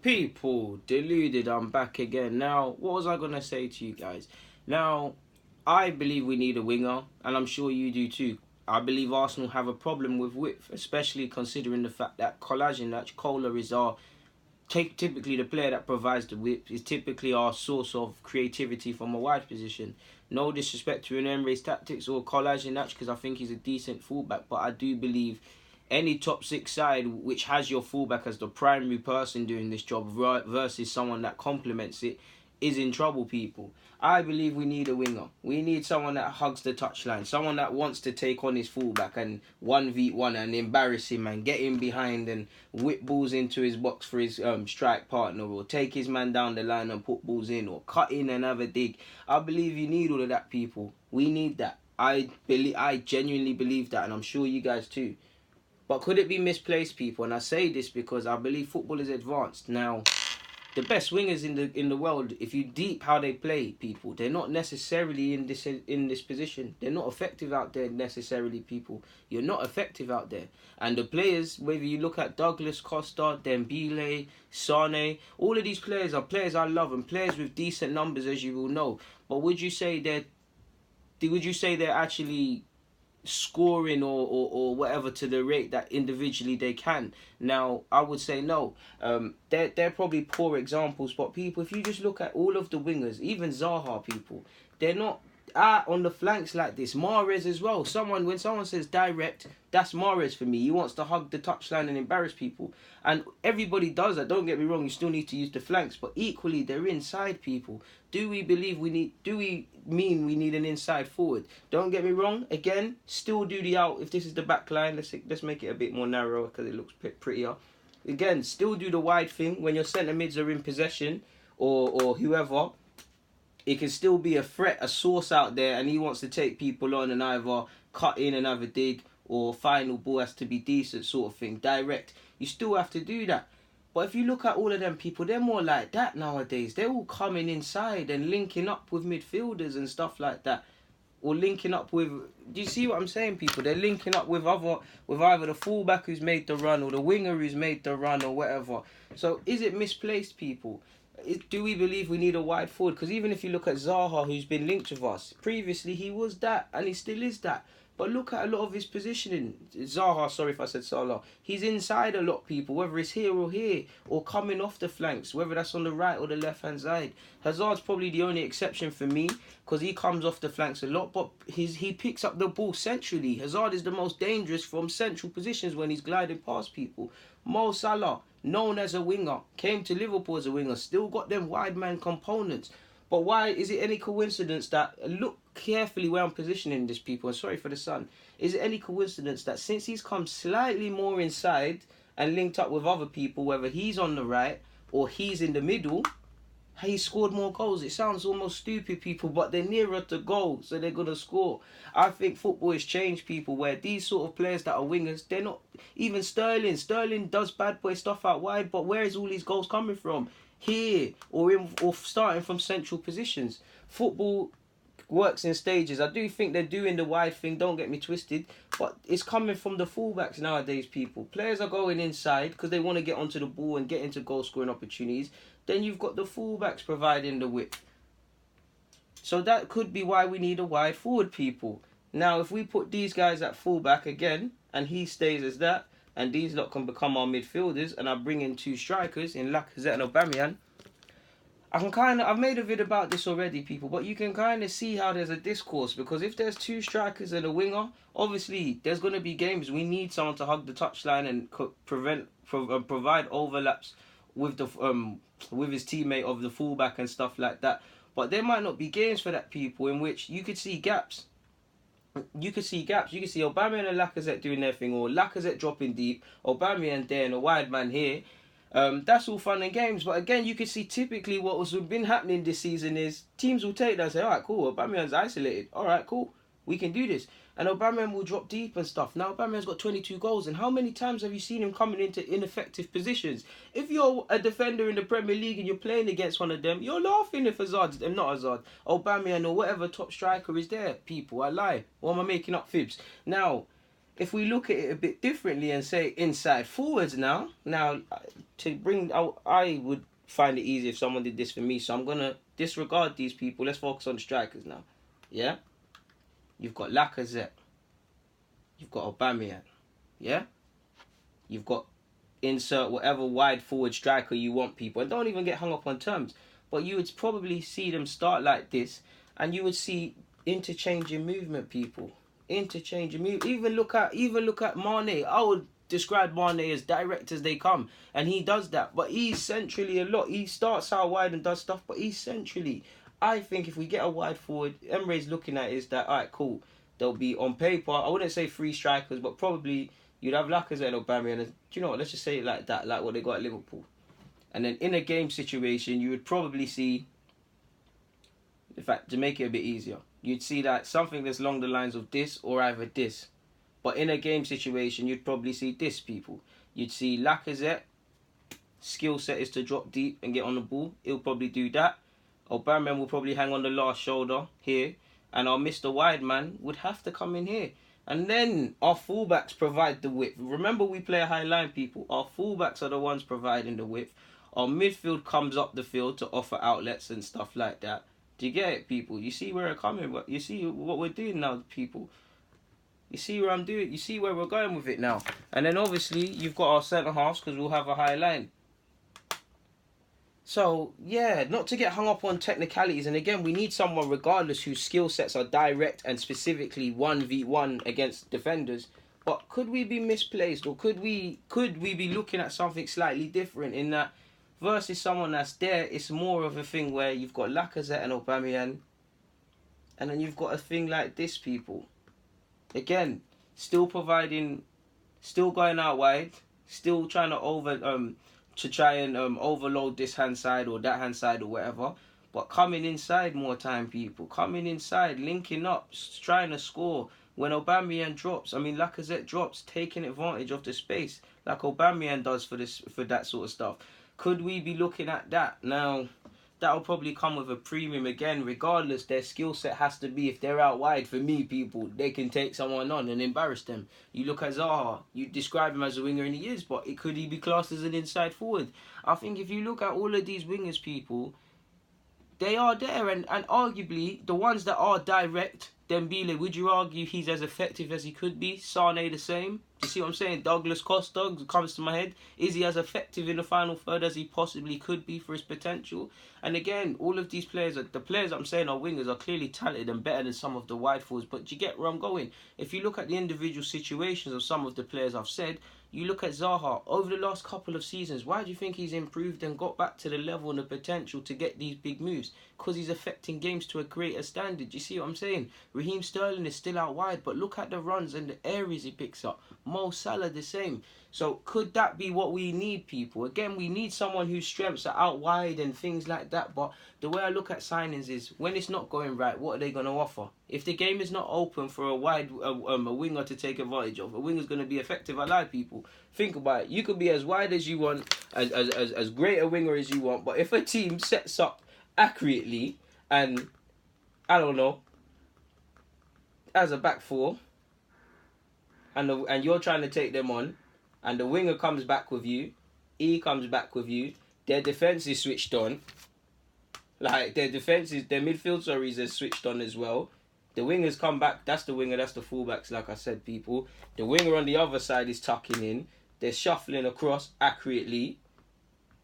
People, deluded, I'm back again. Now, what was I going to say to you guys? Now, I believe we need a winger, and I'm sure you do too. I believe Arsenal have a problem with width, especially considering the fact that Kola is our typically the player that provides the whip is typically our source of creativity from a wide position. No disrespect to Emre's tactics or Kolasinac because I think he's a decent fullback, but I do believe any top six side which has your fullback as the primary person doing this job versus someone that complements it is in trouble, people. I believe we need a winger. We need someone that hugs the touchline, someone that wants to take on his fullback and 1v1 and embarrass him and get him behind and whip balls into his box for his strike partner, or take his man down the line and put balls in, or cut in and have a dig. I believe you need all of that, people. We need that. I genuinely believe that, and I'm sure you guys too. But could it be misplaced, people? And I say this because I believe football is advanced. Now, the best wingers in the world, if you deep how they play, people, they're not necessarily in this position. They're not effective out there necessarily, people. You're not effective out there. And the players, whether you look at Douglas Costa, Dembele, Sane, all of these players are players I love and players with decent numbers, as you will know. But would you say they're actually scoring or whatever to the rate that individually they can? Now, I would say no. They're probably poor examples, but people, if you just look at all of the wingers, even Zaha, people, they're not on the flanks like this. Mahrez as well. When someone says direct, that's Mahrez for me. He wants to hug the touchline and embarrass people. And everybody does that. Don't get me wrong, you still need to use the flanks, but equally they're inside, people. Do we mean we need an inside forward? Don't get me wrong, again, still do the out. If this is the back line, let's make it a bit more narrow because it looks prettier. Again, still do the wide thing when your centre mids are in possession or whoever. It can still be a threat, a source out there, and he wants to take people on and either cut in and have a dig, or final ball has to be decent sort of thing, direct. You still have to do that. But if you look at all of them people, they're more like that nowadays. They're all coming inside and linking up with midfielders and stuff like that. Or linking up with... Do you see what I'm saying, people? They're linking up with either the fullback who's made the run or the winger who's made the run or whatever. So is it misplaced, people? Do we believe we need a wide forward? Because even if you look at Zaha, who's been linked with us, previously he was that and he still is that. But look at a lot of his positioning. Zaha, sorry if I said Salah. He's inside a lot, people, whether it's here or coming off the flanks, whether that's on the right or the left-hand side. Hazard's probably the only exception for me because he comes off the flanks a lot, but he picks up the ball centrally. Hazard is the most dangerous from central positions when he's gliding past people. Mo Salah, known as a winger, came to Liverpool as a winger, still got them wide man components. But why is it any coincidence that, look carefully where I'm positioning this, people, and sorry for the sun, is it any coincidence that since he's come slightly more inside and linked up with other people, whether he's on the right or he's in the middle, he's scored more goals? It sounds almost stupid, people, but they're nearer to goal, so they're going to score. I think football has changed, people, where these sort of players that are wingers, they're not... Even Sterling. Sterling does bad boy stuff out wide, but where is all these goals coming from? Here, or starting from central positions. Football works in stages. I do think they're doing the wide thing, don't get me twisted, but it's coming from the fullbacks nowadays, people. Players are going inside because they want to get onto the ball and get into goal scoring opportunities. Then you've got the fullbacks providing the width. So that could be why we need a wide forward, people. Now, if we put these guys at fullback again, and he stays as that, and these lot can become our midfielders, and I bring in two strikers in Lacazette and Aubameyang, I've made a vid about this already, people, but you can kind of see how there's a discourse, because if there's two strikers and a winger, obviously there's going to be games we need someone to hug the touchline and provide overlaps with with his teammate of the fullback and stuff like that. But there might not be games for that, people, in which you could see gaps. You could see Aubameyang and Lacazette doing their thing, or Lacazette dropping deep, Aubameyang there and a wide man here. That's all fun and games, but again, you can see typically what has been happening this season is teams will take that and say, alright, cool, Aubameyang's isolated, alright, cool, we can do this. And Aubameyang will drop deep and stuff. Now, Aubameyang's got 22 goals, and how many times have you seen him coming into ineffective positions? If you're a defender in the Premier League and you're playing against one of them, you're laughing if Aubameyang or whatever top striker is there. People, I lie. Or am I making up fibs? Now, if we look at it a bit differently and say inside forwards now, to bring out, I would find it easy if someone did this for me. So I'm gonna disregard these people. Let's focus on the strikers now. Yeah, you've got Lacazette, you've got Aubameyang. Yeah, you've got insert whatever wide forward striker you want, people, and don't even get hung up on terms. But you would probably see them start like this, and you would see interchanging movement, people. Interchanging movement. Even look at Mane. I would describe Mane as direct as they come, and he does that. But he's centrally a lot. He starts out wide and does stuff, but he's centrally. I think if we get a wide forward, Emre's looking at is that, alright, cool. They'll be on paper. I wouldn't say three strikers, but probably you'd have Lacazette and Aubameyang. And do you know what? Let's just say it like that, like what they got at Liverpool. And then in a game situation, you would probably see, in fact, to make it a bit easier, you'd see that something that's along the lines of this or either this. But in a game situation, you'd probably see this, people. You'd see Lacazette, skill set is to drop deep and get on the ball. He'll probably do that. Aubameyang will probably hang on the last shoulder here. And our Mr. Wide Man would have to come in here. And then our fullbacks provide the width. Remember, we play a high line, people. Our fullbacks are the ones providing the width. Our midfield comes up the field to offer outlets and stuff like that. Do you get it, people? You see where I'm coming? You see what we're doing now, people? You see where I'm doing? You see where we're going with it now? And then obviously you've got our centre halves because we'll have a high line. So, yeah, not to get hung up on technicalities. And again, we need someone, regardless, whose skill sets are direct and specifically 1v1 against defenders. But could we be misplaced, or could we be looking at something slightly different in that versus someone that's there, it's more of a thing where you've got Lacazette and Aubameyang, and then you've got a thing like this, people. Again, still providing, still going out wide, still trying to overload this hand side or that hand side or whatever, but coming inside more time, people. Coming inside, linking up, trying to score. When Lacazette drops, taking advantage of the space like Aubameyang does for that sort of stuff. Could we be looking at that? Now, that'll probably come with a premium again. Regardless, their skill set has to be, if they're out wide, for me, people, they can take someone on and embarrass them. You look at Zaha, you describe him as a winger, and he is, but could he be classed as an inside forward? I think if you look at all of these wingers, people, they are there, and arguably, the ones that are direct, Dembele, would you argue he's as effective as he could be? Sane the same. Do you see what I'm saying? Douglas Costa comes to my head. Is he as effective in the final third as he possibly could be for his potential? And again, all of these players, the players I'm saying are wingers, are clearly talented and better than some of the wide forwards. But do you get where I'm going? If you look at the individual situations of some of the players I've said, you look at Zaha, over the last couple of seasons, why do you think he's improved and got back to the level and the potential to get these big moves? Because he's affecting games to a greater standard. Do you see what I'm saying? Raheem Sterling is still out wide, but look at the runs and the areas he picks up. Mo Salah the same. So could that be what we need, people? Again, we need someone whose strengths are out wide and things like that. But the way I look at signings is, when it's not going right, what are they going to offer? If the game is not open for a winger to take advantage of, a winger's going to be effective. I lie, people. Think about it. You could be as wide as you want, as great a winger as you want. But if a team sets up accurately and, I don't know, as a back four, and you're trying to take them on, and the winger comes back with you, he comes back with you, their defence is switched on, like their midfield, is switched on as well. The wingers come back, that's the winger, that's the fullbacks, like I said, people. The winger on the other side is tucking in, they're shuffling across accurately,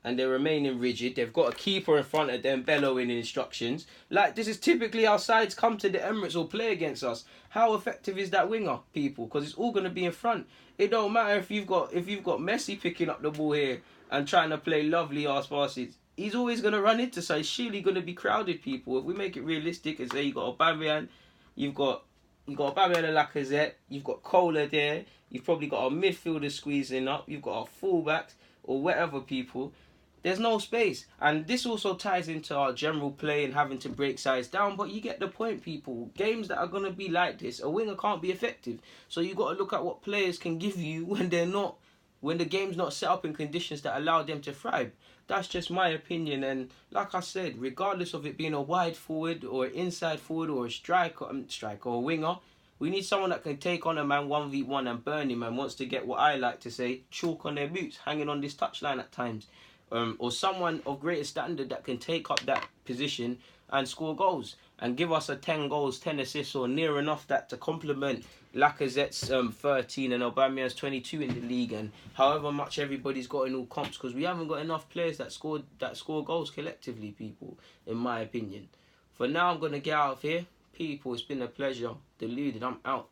and they're remaining rigid. They've got a keeper in front of them bellowing instructions. Like, this is typically how sides come to the Emirates or play against us. How effective is that winger, people? Because it's all going to be in front. It don't matter if you've got Messi picking up the ball here and trying to play lovely ass passes. He's always going to run into, so it's surely going to be crowded, people. If we make it realistic and say you've got Aubameyang, you've got Aubameyang and Lacazette, you've got Kohler there, you've probably got our midfielders squeezing up, you've got our fullbacks or whatever, people. There's no space. And this also ties into our general play and having to break sides down. But you get the point, people. Games that are going to be like this, a winger can't be effective. So you got to look at what players can give you when the game's not set up in conditions that allow them to thrive. That's just my opinion. And like I said, regardless of it being a wide forward or inside forward or a striker or a winger, We need someone that can take on a man 1v1 and burn him and wants to get what I like to say, chalk on their boots, hanging on this touchline at times. Or someone of greater standard that can take up that position and score goals and give us a 10 goals, 10 assists or near enough that to complement Lacazette's 13 and Aubameyang's 22 in the league, and however much everybody's got in all comps, because we haven't got enough players that score goals collectively, people, in my opinion. For now, I'm going to get out of here. People, it's been a pleasure. Deluded, I'm out.